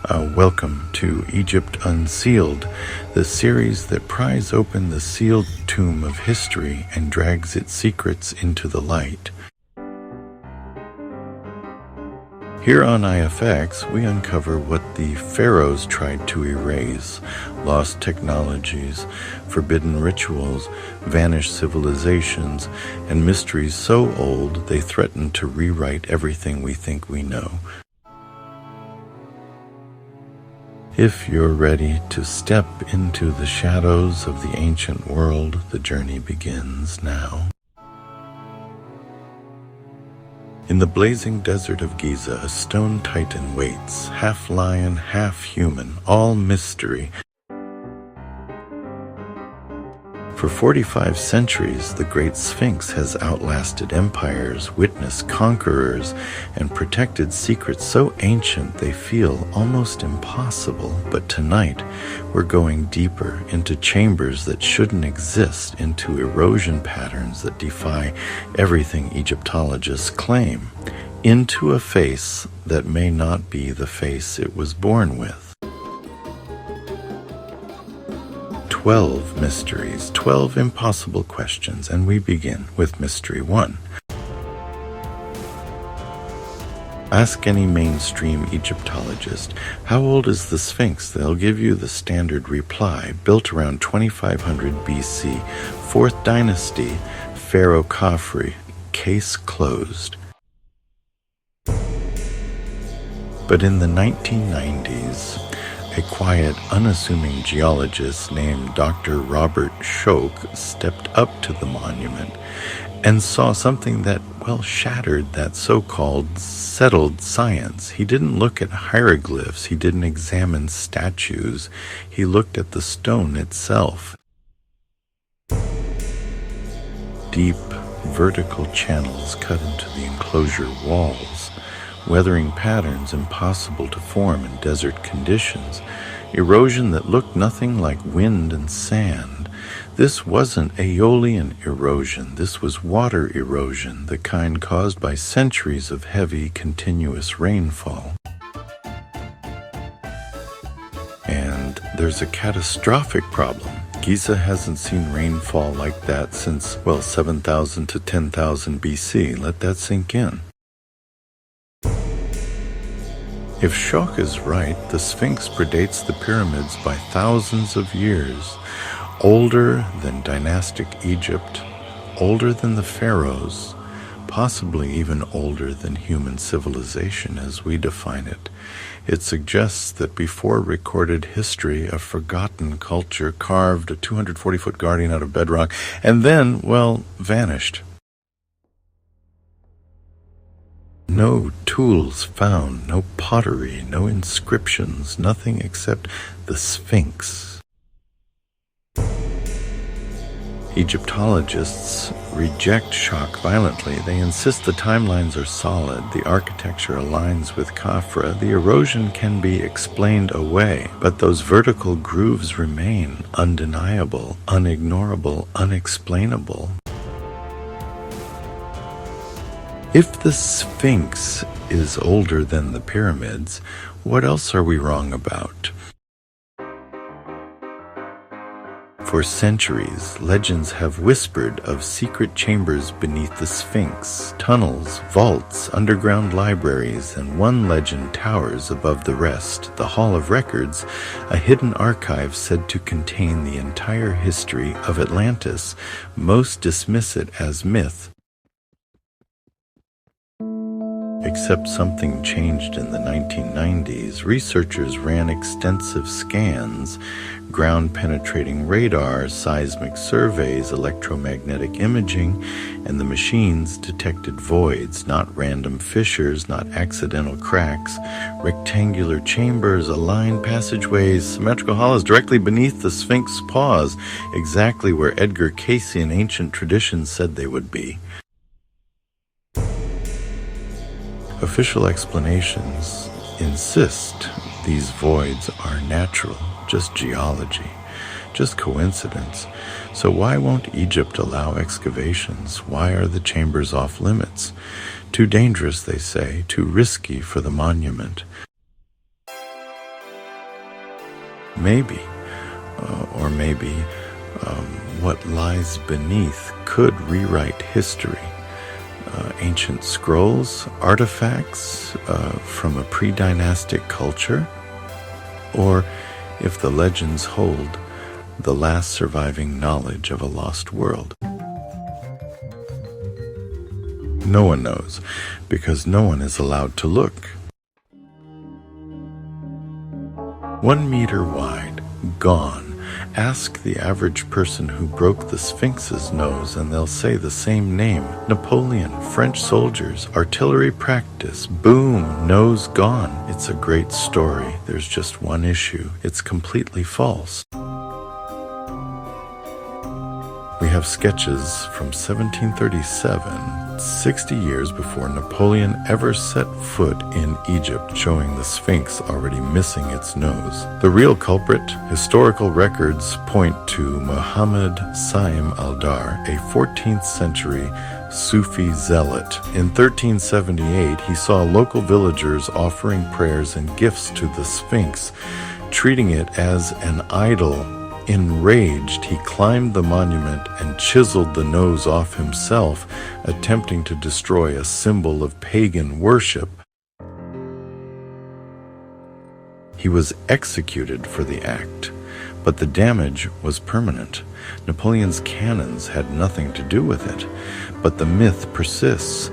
Welcome to Egypt Unsealed, the series that pries open the sealed tomb of history and drags its secrets into the light. Here on IFX, we uncover what the pharaohs tried to erase: lost technologies, forbidden rituals, vanished civilizations, and mysteries so old they threaten to rewrite everything we think we know. If you're ready to step into the shadows of the ancient world, the journey begins now. In the blazing desert of Giza, a stone titan waits, half lion, half human, all mystery. For 45 centuries, the Great Sphinx has outlasted empires, witnessed conquerors, and protected secrets so ancient they feel almost impossible. But tonight, we're going deeper into chambers that shouldn't exist, into erosion patterns that defy everything Egyptologists claim, into a face that may not be the face it was born with. 12 mysteries, 12 impossible questions, and we begin with Mystery 1. Ask any mainstream Egyptologist, how old is the Sphinx? They'll give you the standard reply: built around 2500 BC, 4th dynasty, Pharaoh Khafre, case closed. But in the 1990s, a quiet, unassuming geologist named Dr. Robert Schoch stepped up to the monument and saw something that, shattered that so-called settled science. He didn't look at hieroglyphs, he didn't examine statues, he looked at the stone itself. Deep, vertical channels cut into the enclosure walls, weathering patterns impossible to form in desert conditions, erosion that looked nothing like wind and sand. This wasn't aeolian erosion, this was water erosion, the kind caused by centuries of heavy, continuous rainfall. And there's a catastrophic problem. Giza hasn't seen rainfall like that since, 7,000 to 10,000 BC. Let that sink in. If Schoch is right, the Sphinx predates the pyramids by thousands of years, older than dynastic Egypt, older than the pharaohs, possibly even older than human civilization as we define it. It suggests that before recorded history, a forgotten culture carved a 240-foot guardian out of bedrock and then, vanished. No tools found, no pottery, no inscriptions, nothing except the Sphinx. Egyptologists reject Schoch violently. They insist the timelines are solid, the architecture aligns with Khafre, the erosion can be explained away, but those vertical grooves remain undeniable, unignorable, unexplainable. If the Sphinx is older than the pyramids, what else are we wrong about? For centuries, legends have whispered of secret chambers beneath the Sphinx, tunnels, vaults, underground libraries, and one legend towers above the rest, the Hall of Records, a hidden archive said to contain the entire history of Atlantis. Most dismiss it as myth. Except something changed in the 1990s. Researchers ran extensive scans, ground-penetrating radar, seismic surveys, electromagnetic imaging, and the machines detected voids, not random fissures, not accidental cracks, rectangular chambers, aligned passageways, symmetrical hollows directly beneath the Sphinx's paws, exactly where Edgar Cayce in ancient traditions said they would be. Official explanations insist these voids are natural, just geology, just coincidence. So why won't Egypt allow excavations? Why are the chambers off limits? Too dangerous, they say, too risky for the monument. Maybe, or maybe what lies beneath could rewrite history. Ancient scrolls, artifacts from a pre-dynastic culture, or, if the legends hold, the last surviving knowledge of a lost world. No one knows, because no one is allowed to look. 1 meter wide, gone. Ask the average person who broke the Sphinx's nose and they'll say the same name. Napoleon, French soldiers, artillery practice, boom, nose gone. It's a great story. There's just one issue. It's completely false. We have sketches from 1737, 60 years before Napoleon ever set foot in Egypt, showing the Sphinx already missing its nose. The real culprit? Historical records point to Muhammad Saim al-Dar, a 14th century Sufi zealot. In 1378, he saw local villagers offering prayers and gifts to the Sphinx, treating it as an idol. Enraged, he climbed the monument and chiseled the nose off himself, attempting to destroy a symbol of pagan worship. He was executed for the act, but the damage was permanent. Napoleon's cannons had nothing to do with it, but the myth persists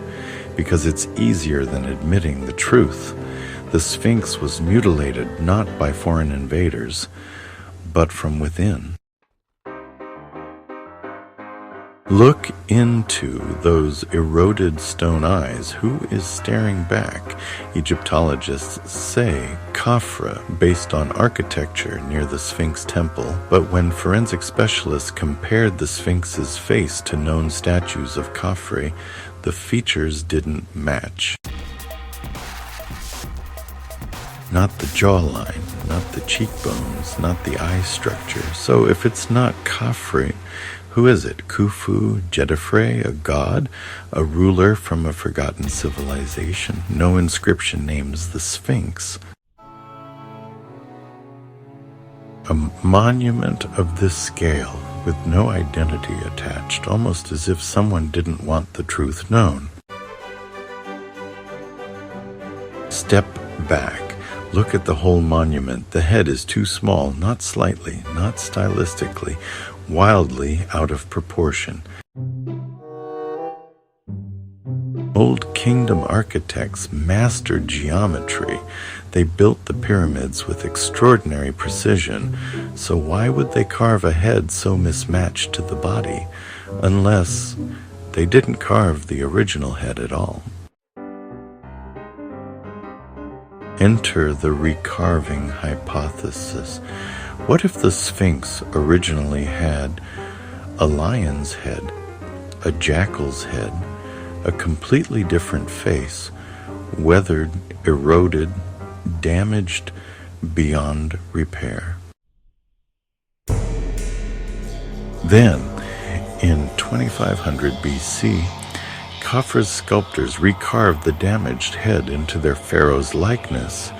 because it's easier than admitting the truth. The Sphinx was mutilated not by foreign invaders, but from within. Look into those eroded stone eyes. Who is staring back? Egyptologists say Khafra, based on architecture near the Sphinx temple, but when forensic specialists compared the Sphinx's face to known statues of Khafre, the features didn't match. Not the jawline, not the cheekbones, not the eye structure. So if it's not Khafre, who is it? Khufu, Jedefre, a god, a ruler from a forgotten civilization? No inscription names the Sphinx. A monument of this scale, with no identity attached, almost as if someone didn't want the truth known. Step back. Look at the whole monument. The head is too small, not slightly, not stylistically, wildly out of proportion. Old Kingdom architects mastered geometry. They built the pyramids with extraordinary precision, so why would they carve a head so mismatched to the body, unless they didn't carve the original head at all? Enter the recarving hypothesis. What if the Sphinx originally had a lion's head, a jackal's head, a completely different face, weathered, eroded, damaged beyond repair? Then, in 2500 BC, Khafre's sculptors recarved the damaged head into their pharaoh's likeness,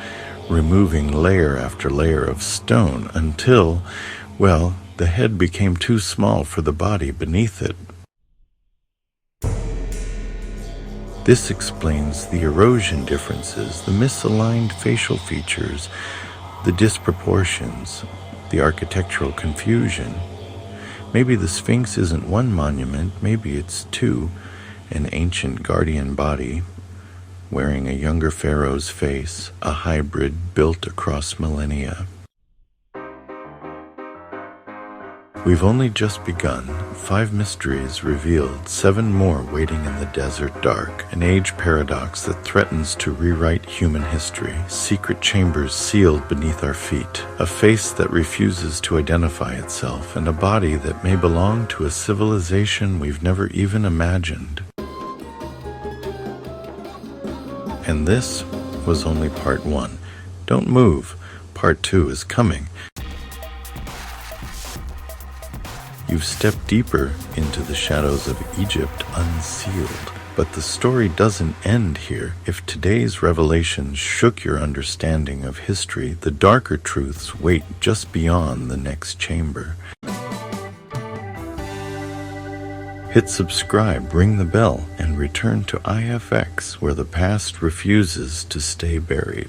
removing layer after layer of stone until, well, the head became too small for the body beneath it. This explains the erosion differences, the misaligned facial features, the disproportions, the architectural confusion. Maybe the Sphinx isn't one monument, maybe it's two. An ancient guardian body, wearing a younger pharaoh's face, a hybrid built across millennia. We've only just begun. 5 mysteries revealed, 7 more waiting in the desert dark. An age paradox that threatens to rewrite human history. Secret chambers sealed beneath our feet. A face that refuses to identify itself, and a body that may belong to a civilization we've never even imagined. And this was only part 1. Don't move. Part 2 is coming. You've stepped deeper into the shadows of Egypt Unsealed. But the story doesn't end here. If today's revelations shook your understanding of history, the darker truths wait just beyond the next chamber. Hit subscribe, ring the bell, and return to IFX, where the past refuses to stay buried.